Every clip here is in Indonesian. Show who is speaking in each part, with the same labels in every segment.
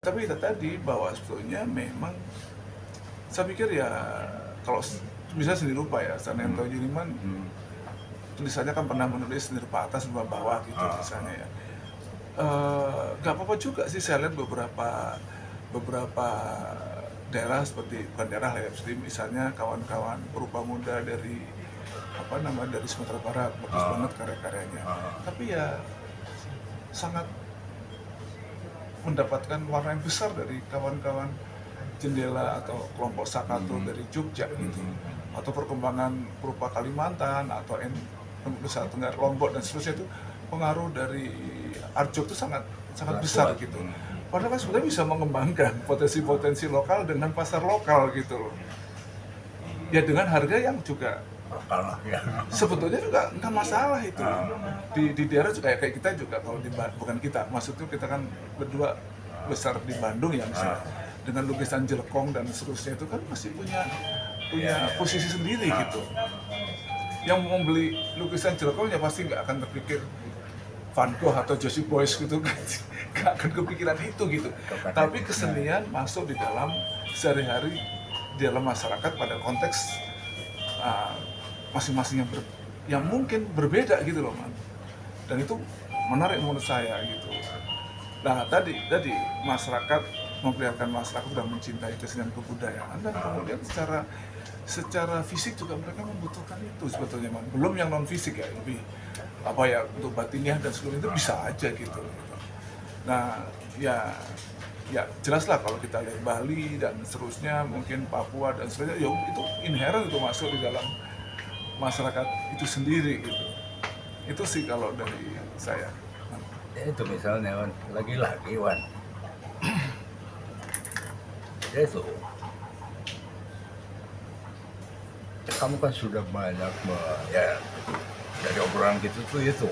Speaker 1: tapi itu tadi bahwa sebetulnya memang saya pikir ya kalau misalnya seni rupa ya, Sanento Juniman tulisannya kan pernah menulis seni rupa atas rupa bawah gitu misalnya ya. Nggak apa-apa juga sih saya lihat beberapa daerah seperti bukan daerah ya, misalnya kawan-kawan perupa muda dari dari Sumatera Barat bagus banget karya-karyanya. Tapi ya sangat mendapatkan warna yang besar dari kawan-kawan jendela atau kelompok Sakato dari Jogja gitu, atau perkembangan perupa Kalimantan atau Nusa Tenggara, Lombok dan seterusnya, itu pengaruh dari art Jog itu sangat besar gitu. Padahal kan sebenarnya bisa mengembangkan potensi-potensi lokal dengan pasar lokal gitu loh. Ya dengan harga yang juga sebetulnya juga nggak masalah itu. Di daerah juga kayak kita juga, kalau bukan kita, maksudnya kita kan berdua besar di Bandung ya misalnya, dengan lukisan jelekong dan seterusnya itu kan masih punya posisi sendiri gitu. Yang mau beli lukisan jelekong ya pasti nggak akan terpikir Van Gogh atau Joseph Beuys gitu kan, nggak akan kepikiran itu gitu. Tapi kesenian masuk di dalam sehari-hari di dalam masyarakat pada konteks masing-masing yang mungkin berbeda gitu loh, man. Dan itu menarik menurut saya gitu. Nah tadi masyarakat memperlihatkan masyarakat sudah mencintai kesenian kebudayaan, dan kemudian secara fisik juga mereka membutuhkan itu sebetulnya, man. Belum yang non fisik ya, lebih untuk batinnya dan seluruh itu bisa aja gitu. Nah ya jelaslah kalau kita lihat Bali dan seterusnya, mungkin Papua dan seterusnya, itu inherent, itu masuk di dalam masyarakat itu sendiri gitu. Itu sih kalau dari saya.
Speaker 2: Itu misalnya Wan, lagi-lagi Wan, itu kamu kan sudah banyak ya dari obrolan gitu tuh, itu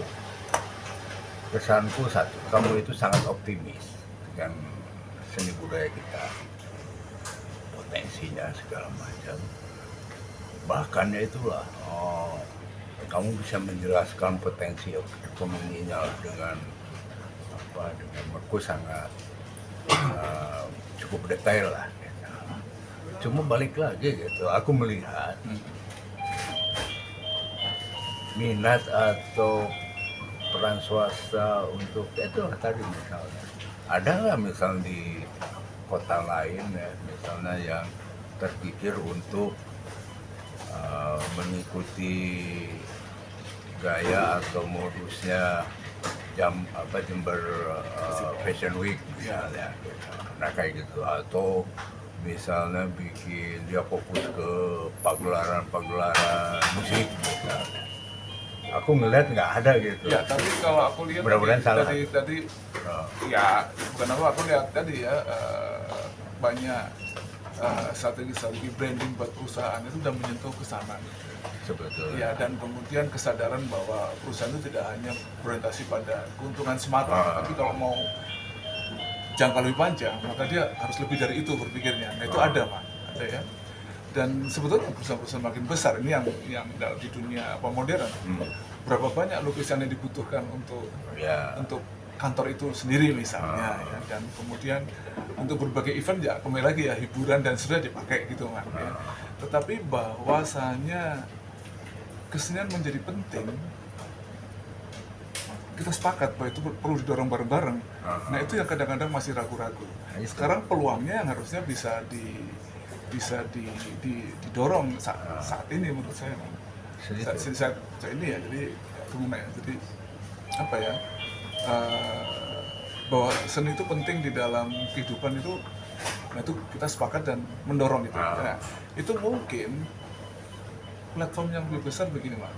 Speaker 2: kesanku satu, kamu itu sangat optimis dengan seni budaya kita, potensinya segala macam. Bahkan ya itulah, kamu bisa menjelaskan potensi ekonominya dengan menurutku sangat cukup detail lah gitu. Cuma balik lagi gitu, aku melihat minat atau peran swasta untuk itu tadi misalnya, ada nggak misalnya di kota lain ya, misalnya yang terpikir untuk mengikuti gaya atau modusnya Jember Fashion Week misalnya, nah kayak gitu, atau misalnya bikin dia fokus ke pagelaran musik misalnya. Aku ngeliat nggak ada gitu.
Speaker 1: Ya, tapi kalau aku lihat tadi ya bukan aku lihat tadi ya, banyak strategi branding buat perusahaan itu sudah menyentuh ke sana.
Speaker 2: Sebetulnya.
Speaker 1: Ya, dan kemudian kesadaran bahwa perusahaan itu tidak hanya berorientasi pada keuntungan semata, tapi kalau mau jangka lebih panjang, maka dia harus lebih dari itu berpikirnya. Nah itu ada ya. Dan sebetulnya perusahaan-perusahaan makin besar ini yang di dunia modern, berapa banyak lukisan yang dibutuhkan untuk kantor itu sendiri misalnya, ya. Dan kemudian untuk berbagai event ya kembali lagi ya, hiburan dan sudah dipakai gitu kan ya. Tetapi bahwasanya kesenian menjadi penting, kita sepakat bahwa itu perlu didorong bareng-bareng. Nah itu yang kadang-kadang masih ragu-ragu. Sekarang peluangnya yang harusnya bisa didorong saat ini menurut saya. Saat ini ya, jadi gimana ya? Jadi apa ya? Bahwa seni itu penting di dalam kehidupan itu, nah itu kita sepakat dan mendorong itu. Nah, itu mungkin platform yang lebih besar begini, Mas.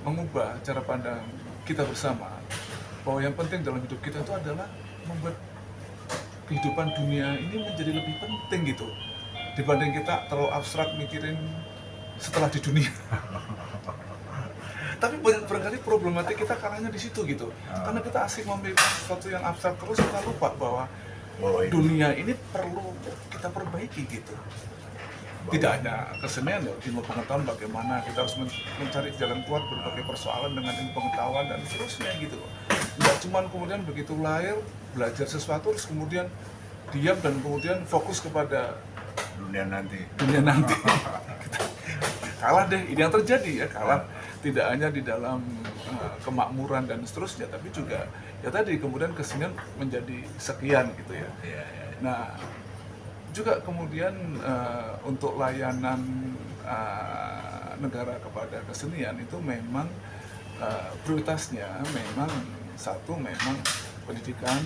Speaker 1: Mengubah cara pandang kita bersama bahwa yang penting dalam hidup kita itu adalah membuat kehidupan dunia ini menjadi lebih penting gitu, dibanding kita terlalu abstrak mikirin setelah di dunia. Tapi barangkali problematik kita karena di situ gitu, karena kita asik memilih sesuatu yang abstrak terus, kita lupa bahwa dunia ini perlu kita perbaiki gitu. Tidak hanya kesenian ya, ilmu pengetahuan bagaimana kita harus mencari jalan keluar berbagai persoalan dengan ilmu pengetahuan dan seterusnya gitu. Nggak cuma kemudian begitu lahir belajar sesuatu terus kemudian diam dan kemudian fokus kepada
Speaker 2: dunia nanti.
Speaker 1: dunia nanti. Kalah deh, ini yang terjadi ya, kalah tidak hanya di dalam kemakmuran dan seterusnya, tapi juga ya tadi kemudian kesenian menjadi sekian gitu ya.
Speaker 2: Iya, iya.
Speaker 1: Nah, juga kemudian untuk layanan negara kepada kesenian itu memang prioritasnya memang satu memang pendidikan,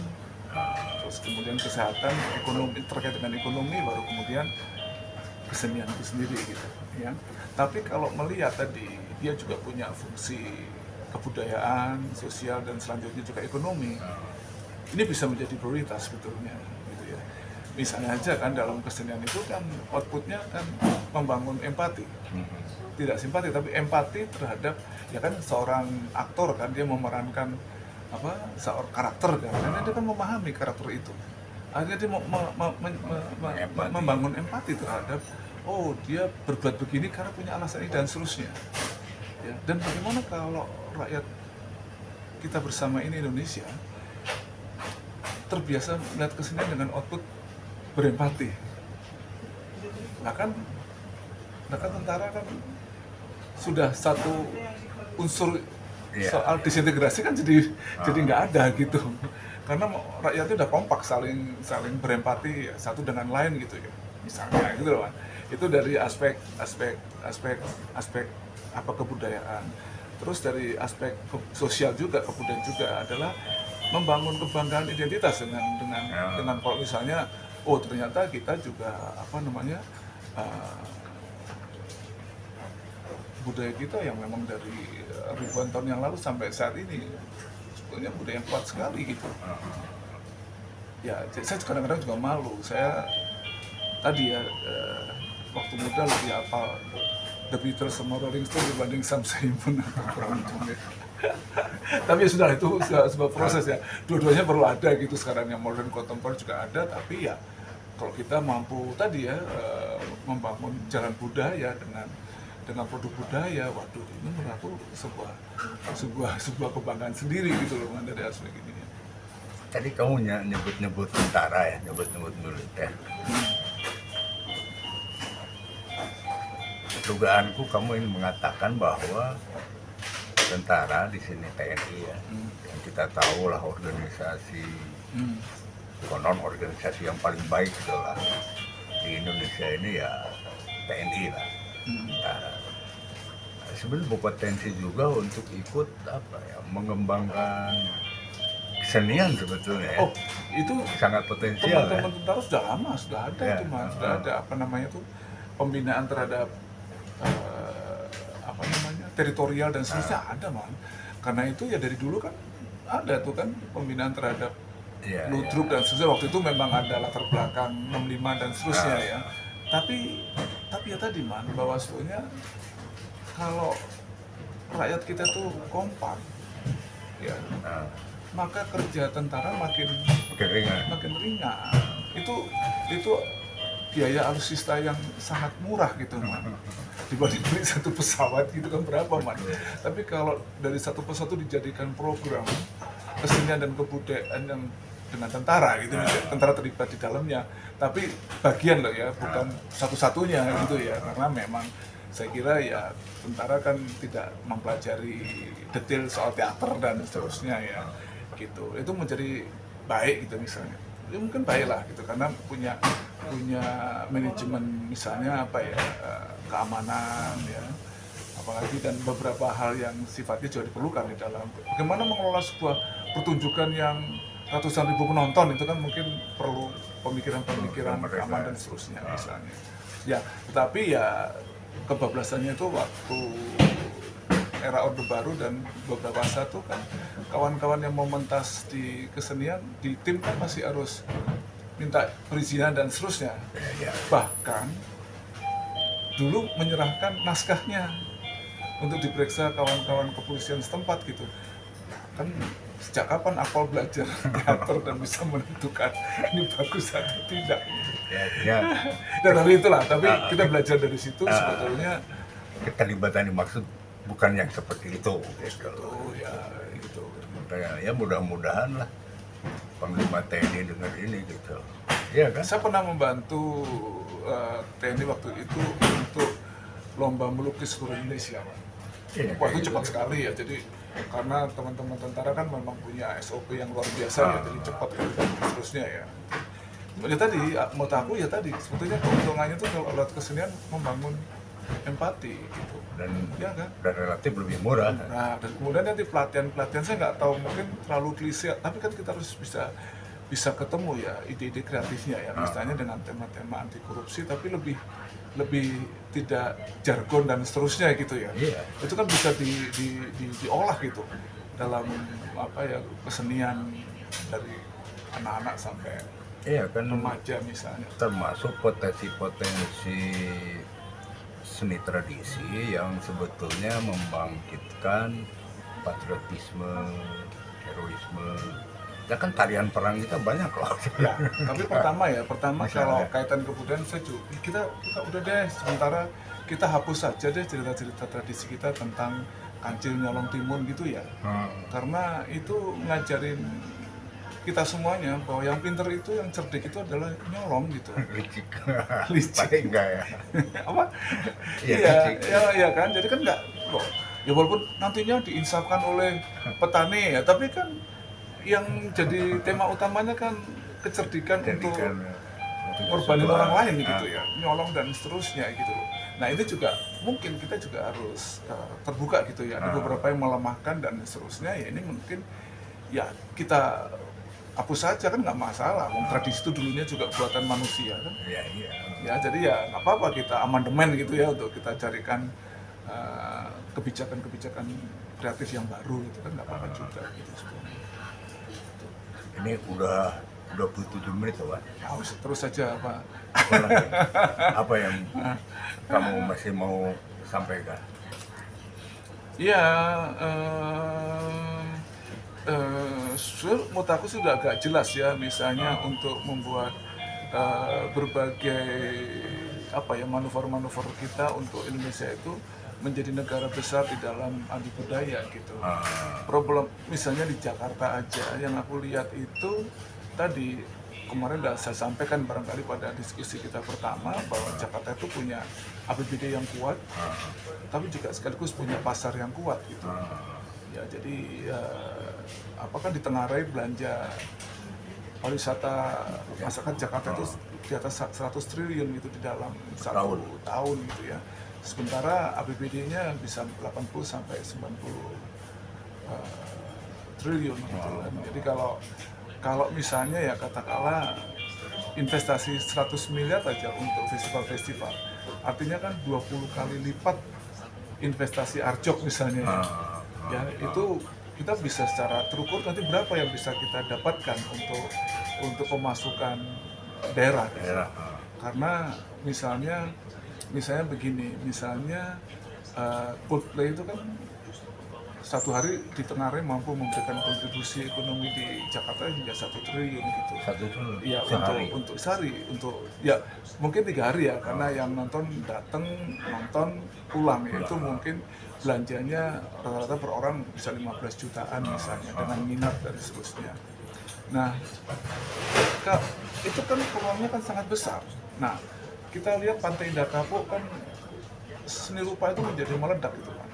Speaker 1: terus kemudian kesehatan, ekonomi, terkait dengan ekonomi, baru kemudian kesenian itu sendiri gitu ya. Tapi kalau melihat tadi dia juga punya fungsi kebudayaan, sosial, dan selanjutnya juga ekonomi, ini bisa menjadi prioritas sebetulnya gitu ya. Misalnya aja kan dalam kesenian itu kan outputnya kan membangun empati, tidak simpati tapi empati terhadap ya kan seorang aktor kan, dia memerankan seorang karakter kan, dan dia kan memahami karakter itu, akhirnya dia membangun empati terhadap oh dia berbuat begini karena punya alasan ini dan seterusnya ya. Dan bagaimana kalau rakyat kita bersama ini Indonesia terbiasa melihat kesenian dengan output berempati, bahkan tentara kan sudah satu unsur soal disintegrasi kan jadi nggak ada gitu, karena rakyatnya udah kompak saling berempati satu dengan lain gitu ya, misalnya gitu loh kan. Itu dari aspek kebudayaan. Terus dari aspek sosial juga, kebudayaan juga adalah membangun kebanggaan identitas dengan kalau misalnya oh ternyata kita juga budaya kita yang memang dari ribuan tahun yang lalu sampai saat ini sebetulnya budaya yang kuat sekali gitu. Ya, saya kadang-kadang juga malu. Saya tadi ya waktu muda lebih hafal The Beatles sama Rolling Stone dibanding Sam Simon atau Brown Jones. Tapi ya sudah, itu sebuah proses ya. Dua-duanya perlu ada gitu sekarang, yang modern contemporary juga ada. Tapi ya kalau kita mampu tadi ya membangun jalan budaya dengan produk budaya, waduh ini menurut aku sebuah kebanggaan sendiri gitu loh dari aspek ini.
Speaker 2: Tadi kamu nyebut tentara ya, nyebut militer. Dugaanku kamu ingin mengatakan bahwa tentara di sini TNI ya, yang kita tahu lah organisasi konon organisasi yang paling baik adalah di Indonesia ini ya TNI lah, tentara. Sebenarnya berpotensi juga untuk ikut mengembangkan kesenian sebetulnya ya.
Speaker 1: Oh, itu
Speaker 2: sangat potensial.
Speaker 1: Teman-teman tentara sudah lama sudah ada ya, itu mas, sudah ada pembinaan terhadap teritorial dan seterusnya ada man. Karena itu ya dari dulu kan ada tuh kan pembinaan terhadap ludruk dan seterusnya. Waktu itu memang ada latar belakang 65 dan seterusnya ya. Tapi ya tadi man, bahwa sebetulnya kalau rakyat kita tuh kompak ya, maka kerja tentara makin ringan. Itu biaya alutsista yang sangat murah gitu man. Dibanding beli satu pesawat gitu kan berapa man. Tapi kalau dari satu pesawat itu dijadikan program kesenian dan kebudayaan yang dengan tentara gitu, tentara terlibat di dalamnya. Tapi bagian loh ya, bukan satu-satunya gitu ya. Karena memang saya kira ya tentara kan tidak mempelajari detail soal teater dan seterusnya ya gitu. Itu menjadi baik gitu misalnya. Ya mungkin baik lah gitu karena punya manajemen misalnya keamanan ya, apalagi dan beberapa hal yang sifatnya juga diperlukan di dalam bagaimana mengelola sebuah pertunjukan yang ratusan ribu penonton, itu kan mungkin perlu pemikiran keamanan dan seterusnya misalnya ya. Tetapi ya kebablasannya itu waktu era Orde Baru dan beberapa saat itu kan kawan-kawan yang mau mentas di kesenian di tim kan masih harus minta perizinan dan seterusnya. Bahkan dulu menyerahkan naskahnya untuk diperiksa kawan-kawan kepolisian setempat gitu. Kan sejak kapan Akpol belajar teater dan bisa menentukan ini bagus atau tidak? Dan lalu itulah, tapi kita belajar dari situ sebetulnya
Speaker 2: keterlibatan dimaksud bukan yang seperti itu. Ya mudah-mudahan lah Panglima TNI dengar ini gitu. Iya kan?
Speaker 1: Saya pernah membantu TNI waktu itu untuk lomba melukis seluruh Indonesia, Pak.
Speaker 2: Iya,
Speaker 1: Wah,
Speaker 2: kayak
Speaker 1: itu
Speaker 2: gitu.
Speaker 1: cepat sekali ya. Jadi karena teman-teman tentara kan memang punya SOP yang luar biasa ya, jadi cepat kan dan seterusnya ya. Ya tadi, menurut aku ya tadi, sebetulnya keuntungannya itu kalau lewat kesenian membangun empati gitu.
Speaker 2: Dan
Speaker 1: Ya kan?
Speaker 2: dan relatif lebih murah.
Speaker 1: Nah, dan kemudian nanti pelatihan saya nggak tahu, mungkin terlalu klise, tapi kan kita harus bisa ketemu ya ide-ide kreatifnya ya, misalnya dengan tema-tema anti korupsi, tapi lebih tidak jargon dan seterusnya gitu ya.
Speaker 2: Iya.
Speaker 1: Itu kan bisa diolah gitu dalam apa ya, kesenian dari anak-anak sampai
Speaker 2: Iya kan,
Speaker 1: remaja misalnya.
Speaker 2: termasuk potensi-potensi seni tradisi yang sebetulnya membangkitkan patriotisme, heroisme. Ya kan tarian perang kita banyak loh.
Speaker 1: Ya, tapi pertama
Speaker 2: Misalnya.
Speaker 1: kalau kaitan kebudayaan saya juga kita udah deh sementara kita hapus saja deh cerita-cerita tradisi kita tentang kancil nyolong timun gitu ya. Karena itu ngajarin kita semuanya bahwa yang pinter itu, yang cerdik itu adalah nyolong gitu.
Speaker 2: Licik.
Speaker 1: Licik.
Speaker 2: Paling enggak ya.
Speaker 1: Apa?
Speaker 2: Iya,
Speaker 1: Iya,
Speaker 2: licik.
Speaker 1: ya kan. Jadi kan nggak kok. Ya walaupun nantinya diinsafkan oleh petani ya, tapi kan yang jadi tema utamanya kan kecerdikan untuk ngorbanin orang lain gitu ya, nyolong dan seterusnya gitu loh. Nah itu juga mungkin kita juga harus terbuka gitu ya. Ada beberapa yang melemahkan dan seterusnya ya, ini mungkin ya kita hapus saja kan nggak masalah. Tradisi itu dulunya juga buatan manusia kan.
Speaker 2: Iya, iya.
Speaker 1: Ya jadi ya nggak apa-apa kita amandemen gitu ya untuk kita carikan kebijakan-kebijakan kreatif yang baru gitu kan, nggak apa-apa juga gitu sebenarnya.
Speaker 2: Ini udah 27 menit loh, Pak.
Speaker 1: Ya, terus saja Pak.
Speaker 2: Apa yang kamu masih mau sampaikan?
Speaker 1: Ya, menurut aku sudah agak jelas ya, misalnya untuk membuat berbagai apa ya manuver-manuver kita untuk Indonesia itu menjadi negara besar di dalam adu budaya gitu. Problem misalnya di Jakarta aja yang aku lihat itu tadi kemarin sudah saya sampaikan barangkali pada diskusi kita pertama bahwa Jakarta itu punya APBD yang kuat, tapi juga sekaligus punya pasar yang kuat gitu. Ya jadi apakah ditengarai belanja pariwisata masyarakat Jakarta itu di atas 100 triliun gitu di dalam satu tahun gitu ya. Sementara APBD-nya bisa 80 sampai 90 triliun gitu kan. Jadi kalau misalnya ya katakanlah investasi 100 miliar aja untuk festival-festival, artinya kan 20 kali lipat investasi Arjok misalnya ya itu kita bisa secara terukur nanti berapa yang bisa kita dapatkan untuk pemasukan daerah. Karena misalnya begini, misalnya Coldplay itu kan satu hari ditengahnya mampu memberikan kontribusi ekonomi di Jakarta hingga 1 triliun gitu. Ya untuk sehari, untuk ya mungkin 3 hari ya, karena yang nonton datang nonton pulang ya, itu mungkin belanjanya rata-rata per orang bisa 15 jutaan misalnya dengan minat dan seterusnya. Nah, itu kan peluangnya kan sangat besar. Nah, kita lihat Pantai Indah Kapuk kan seni rupa itu menjadi meledak gitu kan.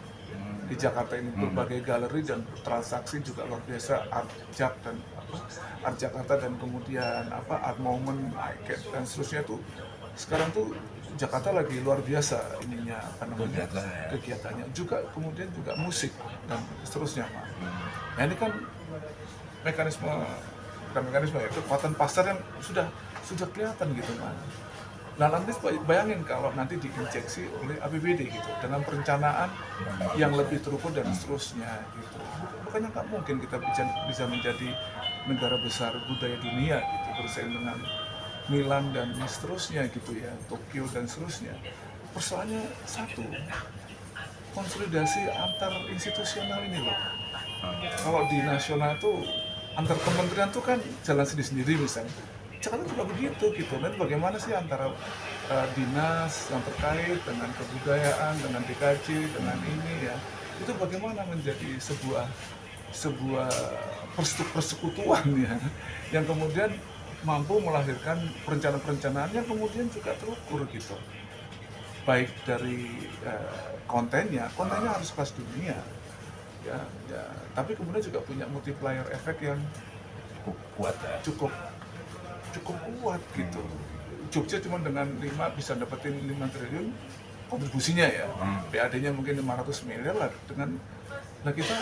Speaker 1: Di Jakarta ini berbagai galeri dan transaksi juga luar biasa, Artjak dan Art Jakarta dan kemudian Art Moment, iCat dan seterusnya tuh sekarang tuh Jakarta lagi luar biasa ininya kegiatannya. Juga kemudian juga musik dan seterusnya Pak. Nah ini kan bukan mekanisme ya, kekuatan pasar yang sudah kelihatan gitu Pak. Nah nanti bayangin kalau nanti diinjeksi oleh APBD gitu dengan perencanaan yang lebih terukur dan seterusnya gitu. Bukannya nggak mungkin kita bisa menjadi negara besar budaya dunia gitu, bersaing dengan Milan dan seterusnya gitu ya, Tokyo dan seterusnya. Persoalannya satu, konsolidasi antar institusional ini loh. Kalau di nasional tuh antar kementerian tuh kan jalan sendiri-sendiri misalnya. Jakarta juga begitu gitu kan, bagaimana sih antara dinas yang terkait dengan kebudayaan, dengan DKJ, dengan ini ya, itu bagaimana menjadi sebuah persekutuan ya, yang kemudian mampu melahirkan perencanaan-perencanaan yang kemudian juga terukur gitu. Baik dari kontennya harus kelas dunia, ya, tapi kemudian juga punya multiplier efek yang
Speaker 2: kuat ya.
Speaker 1: cukup kuat gitu. Jogja cuma dengan 5 bisa dapetin 5 triliun kontribusinya ya, PAD-nya mungkin 500 miliar lah, dengan kita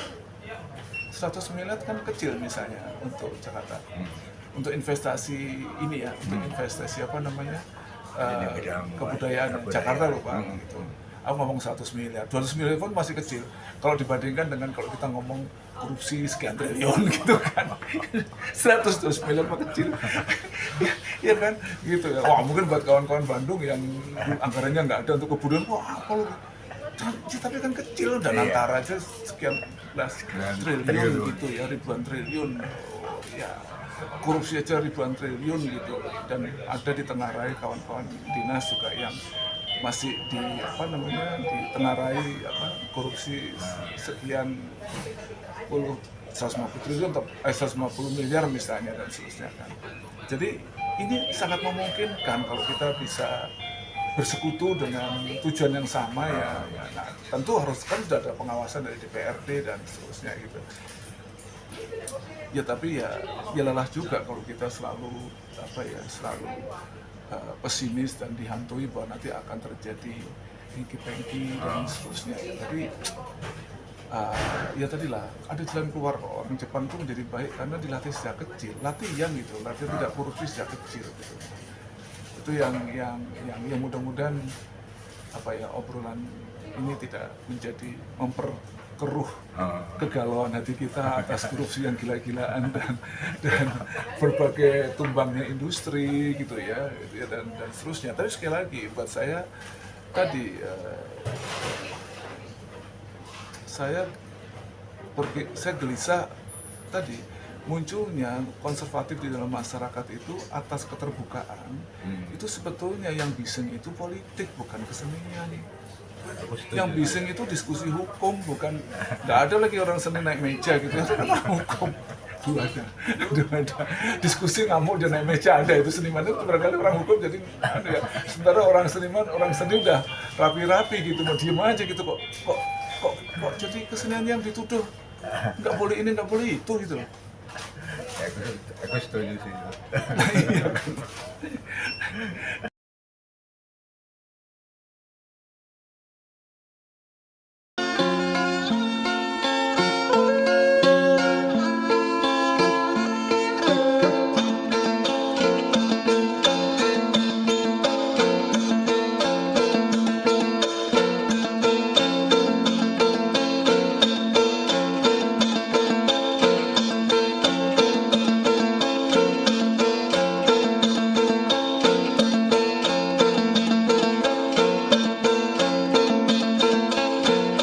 Speaker 1: 100 miliar kan kecil misalnya untuk Jakarta. Untuk investasi ini ya, untuk investasi apa namanya, kebudayaan Jakarta loh Pak. Gitu. Aku ngomong 100 miliar, 200 miliar pun masih kecil kalau dibandingkan dengan kalau kita ngomong korupsi sekian triliun gitu kan. 100 miliar mah kecil. Ya kan gitu ya. Wah, mungkin buat kawan-kawan Bandung yang anggarannya nggak ada untuk kebudayaan, wah apa lu, tapi kan kecil, dan antara aja sekian belas triliun gitu ya, ribuan triliun. Oh, ya korupsi aja ribuan triliun gitu, dan ada di Tenggarai kawan-kawan dinas juga yang masih ditengarai korupsi sekian 150 triliun atau 150 miliar misalnya dan seterusnya kan. Jadi ini sangat memungkinkan kalau kita bisa bersekutu dengan tujuan yang sama ya. Nah, tentu harus kan sudah ada pengawasan dari DPRD dan seterusnya gitu. Ya tapi ya lelah juga kalau kita selalu pesimis dan dihantui bahwa nanti akan terjadi hengki-pengki dan seterusnya. Tapi ya tadilah ada jalan keluar kok. Orang Jepang itu menjadi baik karena dilatih sejak kecil, latihan tidak korupsi sejak kecil gitu. Itu yang mudah-mudahan obrolan ini tidak menjadi memperkeruh kegalauan hati kita atas korupsi yang gila-gilaan dan berbagai tumbangnya industri gitu ya, dan seterusnya. Tapi sekali lagi buat saya tadi saya gelisah tadi munculnya konservatif di dalam masyarakat itu atas keterbukaan. Itu sebetulnya yang bising itu politik, bukan kesenian. Yang bising itu diskusi hukum, bukan, nggak ada lagi orang seni naik meja gitu ya, orang hukum. Dua ada. Diskusi ngamuk dia naik meja ada, itu seniman itu barangkali orang hukum jadi ya. Sementara orang seni udah rapi-rapi gitu, mau diem aja gitu, kok jadi kesenian yang dituduh nggak boleh ini nggak boleh itu gitu loh.
Speaker 2: Aku setuju sih.